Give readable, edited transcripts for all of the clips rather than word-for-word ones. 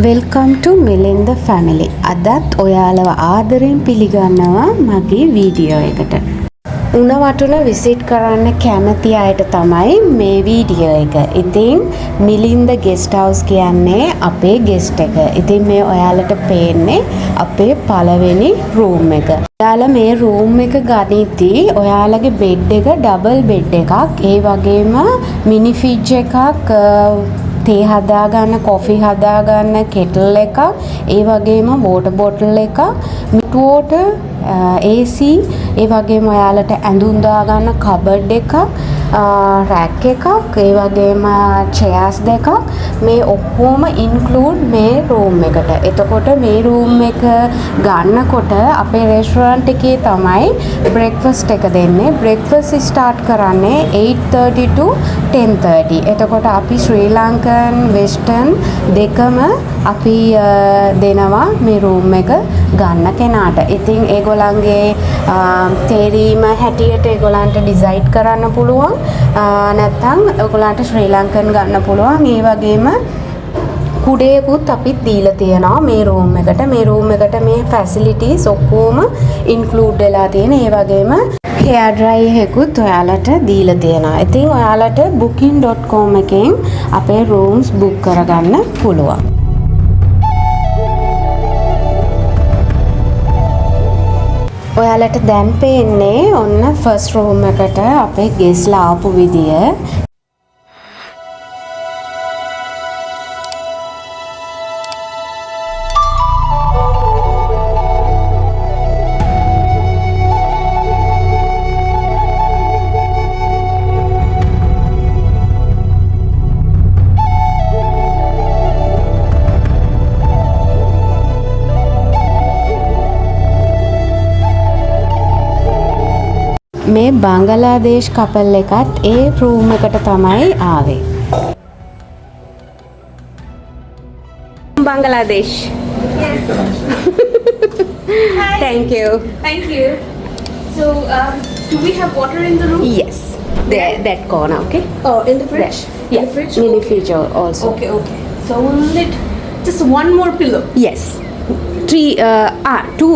Welcome ටු Milinda family. අදත් ඔයාලව ආදරෙන් පිළිගන්නවා මගේ වීඩියෝ එකට. උණ වටුන විසිට් කරන්න කැමති අයට තමයි මේ වීඩියෝ එක. ඉතින් මිලින්ද ගෙස්ට් හවුස් කියන්නේ අපේ ගෙස්ට් එක. ඉතින් මේ ඔයාලට පේන්නේ අපේ පළවෙනි රූම් එක. ඔයාලා මේ රූම් එක ගනිද්දී ඔයාලගේ බෙඩ් එක ඩබල් බෙඩ් එකක්. ඒ වගේම මිනි ෆ්‍රිජ් එකක්, තේ හදාගන්න, කොෆි හදාගන්න කෙටල් එකක්, ඒ වගේම වෝටර් බොටල් එකක්, මිට් වෝටර්, AC, ඒ වගේම ඔයාලට ඇඳුම් දාගන්න කබඩ් එකක්, රැක් එකක්, ඒ වගේම චෙයර්ස් දෙකක්, මේ ඔක්කොම ඉන්ක්ලූඩ් මේ රූම් එකට. එතකොට මේ රූම් එක ගන්නකොට අපේ රෙස්ටොරන්ට් එකේ තමයි බ්‍රෙක්ෆාස්ට් එක දෙන්නේ. බ්‍රෙක්ෆාස්ට් ස්ටාර්ට් කරන්නේ 8:30 to 10:30. එතකොට අපි ශ්‍රී ලංකන් වෙස්ටර්න් දෙකම අපි දෙනවා මේ රූම් එක ගන්න කෙනාට. ඉතින් ඒගොල්ලන්ගේ තේරීම හැටියට ඒගොල්ලන්ට ඩිසයිඩ් කරන්න පුළුවන්. නැත්නම් ඒගොල්ලන්ට ශ්‍රී ලංකන් ගන්න පුළුවන්. ඒ වගේම කුඩේකුත් අපිත් දීලා තියෙනවා මේ රූම් එකට. මේ රූම් එකට මේ ෆැසිලිටිස් ඔක්කොම ඉන්ක්ලූඩ් වෙලා තියෙන. ඒ වගේම hair dryer එකකුත් ඔයාලට දීලා තියෙනවා. ඉතින් ඔයාලට booking.com එකෙන් අපේ rooms book කරගන්න පුළුවන්. ඔයාලට දැන් පේන්නේ ඔන්න ෆස්ට් රූම් එකට අපේ ගෙස්ලා ආපු විදිය. මේ බංගලාදේශ් කපල් එකත් ඒ රූම් එකට තමයි ආවේ. Bangladesh. Yes. Hi. Thank you. Thank you. So, do we have water in the room? Yes. There, that corner, okay? Oh, in the fridge? There. In Yeah. the fridge? Mini fridge also. Okay, okay. So, we'll need just one more pillow. Yes. Two,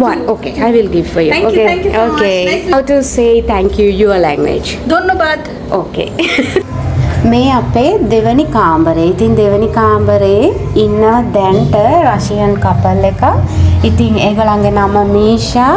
one. Okay, I will give for you. Thank you, Okay. thank you so much. Okay. Nice to- How to say thank you your language? Dhonnobad. Okay. මේ අපේ දෙවනි කාමරේ. ඉතින් දෙවනි කාමරේ ඉන්නවා දැන්ට Russian couple එක. ඉතින් ඒගොල්ලන්ගේ නම මීෂා,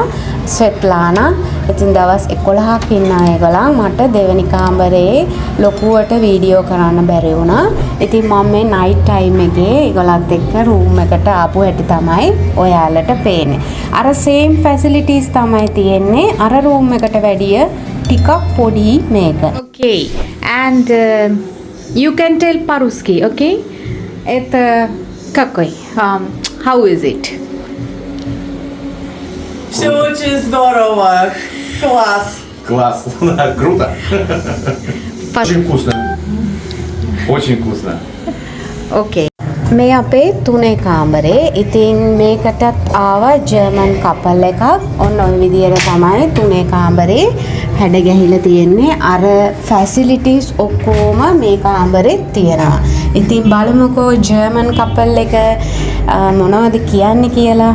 ස්වෙට්ලානා. ඉතින් දවස් 11ක් ඉන්නවා ඒගොල්ලන්. මට දෙවනි කාමරේ ලොකුවට වීඩියෝ කරන්න බැරි වුණා. ඉතින් මම මේ නයිට් ටයිම් එකේ ඒගොල්ලන්ත් එක්ක රූම් එකට ආපු හැටි තමයි ඔයාලට පේන්නේ. අර සේම් ෆැසිලිටිස් තමයි තියෙන්නේ. අර රූම් එකට වැඩිය ටිකක් පොඩි මේක. Okay. And you can tell по-русски, okay? Это какой? How is it? Все очень здорово. Класс. Класс, да, круто. Очень вкусно. Очень вкусно. Okay. මේ අපේ තුනේ කාමරේ. ඉතින් මේකටත් ආවා ජර්මන් කපල් එකක්. ඔන්න ඔය විදියට තමයි තුනේ කාමරේ හැඩ ගැහිලා තියෙන්නේ. අර ෆැසිලිටිස් ඔක්කොම මේ කාමරේ තියෙනවා. ඉතින් බලමුකෝ ජර්මන් කපල් එක මොනවද කියන්නේ කියලා.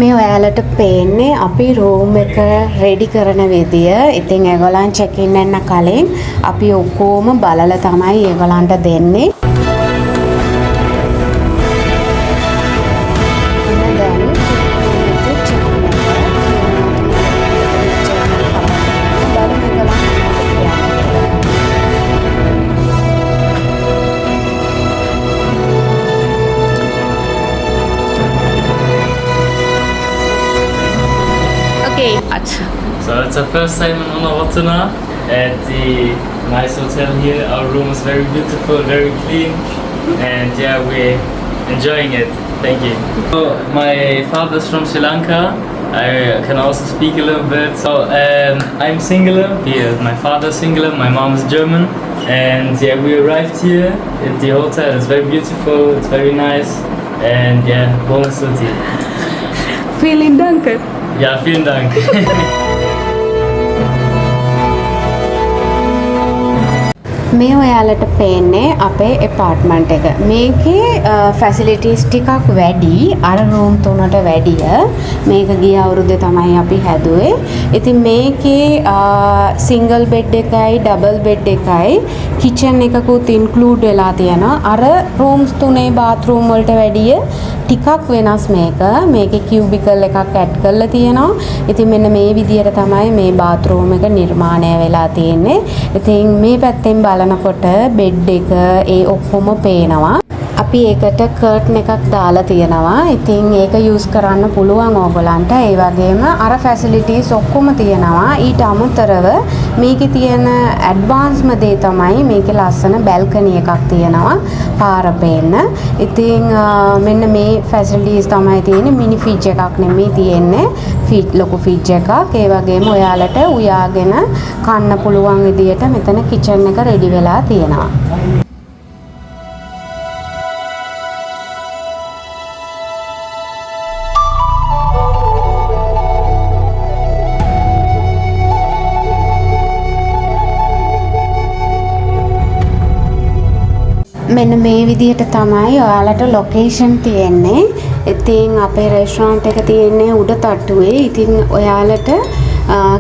මේ ඔයාලට පේන්නේ අපි රූම් එක රෙඩි කරන විදිය. ඉතින් ඒගොල්ලන් චෙක් ඉන් වෙන්න කලින් අපි ඔක්කොම බලලා තමයි ඒගොල්ලන්ට දෙන්නේ. So it's our first time in Unawatuna at the nice hotel here. Our room is very beautiful, very clean, and yeah, we're enjoying it. Thank you. So my father's from Sri Lanka. I can also speak a little bit. So I'm singular. Yeah, my father's singular. My mom is German, and yeah, we arrived here at the hotel. It's very beautiful. It's very nice, and yeah, bonus to you. Vielen Dank. Ja, vielen Dank. මේ ඔයාලට පේන්නේ අපේ apartment එක. මේකේ facilities ටිකක් වැඩි අර room තුනට වැඩිය. මේක ගිය අවුරුද්දේ තමයි අපි හැදුවේ. ඉතින් මේකේ සිංගල් බෙඩ් එකයි ඩබල් බෙඩ් එකයි කිචන් එකකුත් ඉන්ක්ලූඩ් වෙලා තියෙනවා. අර රූම්ස් තුනේ බාත්රූම් වලට වැඩිය ටිකක් වෙනස් මේක. මේකේ කියුබිකල් එකක් ඇඩ් කරලා තියෙනවා. ඉතින් මෙන්න මේ විදියට තමයි මේ බාත්රූම් එක නිර්මාණය වෙලා තියෙන්නේ. ඉතින් මේ පැත්තෙන් බලනකොට බෙඩ් එක ඒ ඔක්කොම පේනවා. අපි ඒකට කර්ටන් එකක් දාලා තියෙනවා. ඉතින් ඒක යූස් කරන්න පුළුවන් ඕගොල්ලන්ට. ඒ වගේම අර ෆැසිලිටිස් ඔක්කොම තියෙනවා. ඊට අමතරව මේකේ තියෙන ඇඩ්වාන්ස්ම දේ තමයි මේකේ ලස්සන බැල්කනි එකක් තියෙනවා පාර පේන්න. ඉතින් මෙන්න මේ ෆැසිලිටිස් තමයි තියෙන්නේ. මිනි ෆ්‍රිජ් එකක් නෙමෙයි තියෙන්නේ. ලොකු ෆ්‍රිජ් එකක්. ඒ වගේම ඔයාලට උයාගෙන කන්න පුළුවන් විදියට මෙතන කිචන් එක රෙඩි වෙලා තියෙනවා. මෙන්න මේ විදිහට තමයි ඔයාලට ලොකේෂන් තියෙන්නේ. ඉතින් අපේ රෙස්ටොරන්ට් එක තියෙන්නේ උඩ තට්ටුවේ. ඉතින් ඔයාලට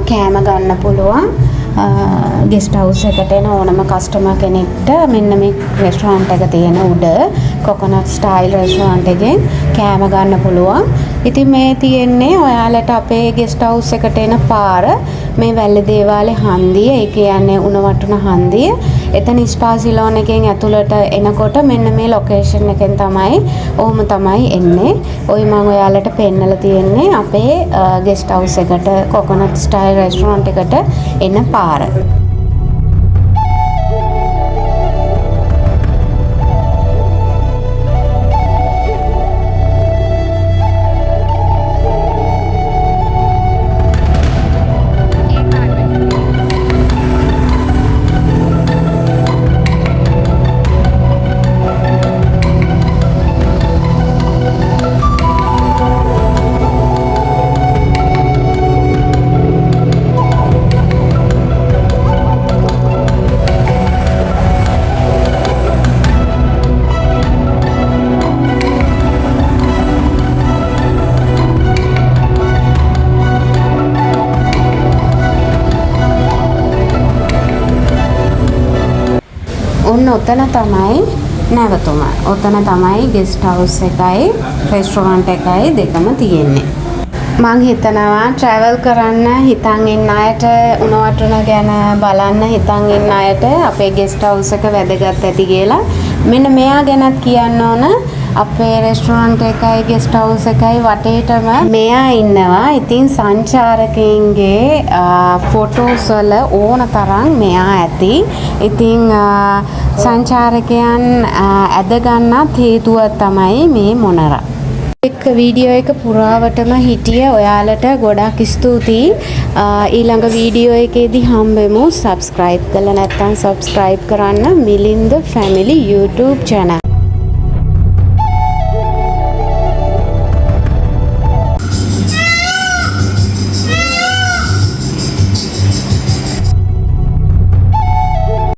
කෑම ගන්න පුළුවන්. ගෙස්ට් හවුස් එකට එන ඕනම කස්ටමර් කෙනෙක්ට මෙන්න මේ රෙස්ටොරන්ට් එක තියෙන උඩ කොකොනට් ස්ටයිල් රෙස්ටොරන්ට් එකෙන් කෑම ගන්න පුළුවන්. ඉතින් මේ තියෙන්නේ ඔයාලට අපේ ගෙස්ට් හවුස් එකට එන පාර මේ වැල්ලදේවාලේ හන්දිය. ඒ කියන්නේ උණවටුන හන්දිය. එතන ස්පා සිලෝන් එකෙන් ඇතුළට එනකොට මෙන්න මේ ලොකේෂන් එකෙන් තමයි ඔහොම තමයි එන්නේ. ඔය මම ඔයාලට පෙන්නලා තියෙන්නේ අපේ ගෙස්ට් හවුස් එකට කොකොනට් ස්ටයිල් රෙස්ටොරන්ට් එකට එන පාර. ඔන්න ඔතන තමයි නැවතුම. ඔතන තමයි ගෙස්ට් හවුස් එකයි රෙස්ටොරන්ට් එකයි දෙකම තියෙන්නේ. මං හිතනවා ට්‍රැවල් කරන්න හිතන් ඉන්න අයට උණවටුන ගැන බලන්න හිතන් ඉන්න අයට අපේ ගෙස්ට් හවුස් එක වැදගත් ඇති කියලා. මෙන්න මෙයා ගැනත් කියන්න ඕන. අපේ රෙස්ටොරන්ට් එකයි ගෙස්ට් හවුස් එකයි වටේටම මෙයා ඉන්නවා. ඉතින් සංචාරකයන්ගේ ෆොටෝස් වල ඕන තරම් මෙයා ඇති. ඉතින් සංචාරකයන් ඇද ගන්නත් හේතුව තමයි මේ මොනරා. එක් වීඩියෝ එක පුරාවටම හිටිය ඔයාලට ගොඩක් ස්තුතියි. ඊළඟ වීඩියෝ එකේදී හම්බෙමු. සබ්ස්ක්‍රයිබ් කරලා නැත්නම් සබ්ස්ක්‍රයිබ් කරන්න මිලින්ද ෆැමිලි YouTube channel.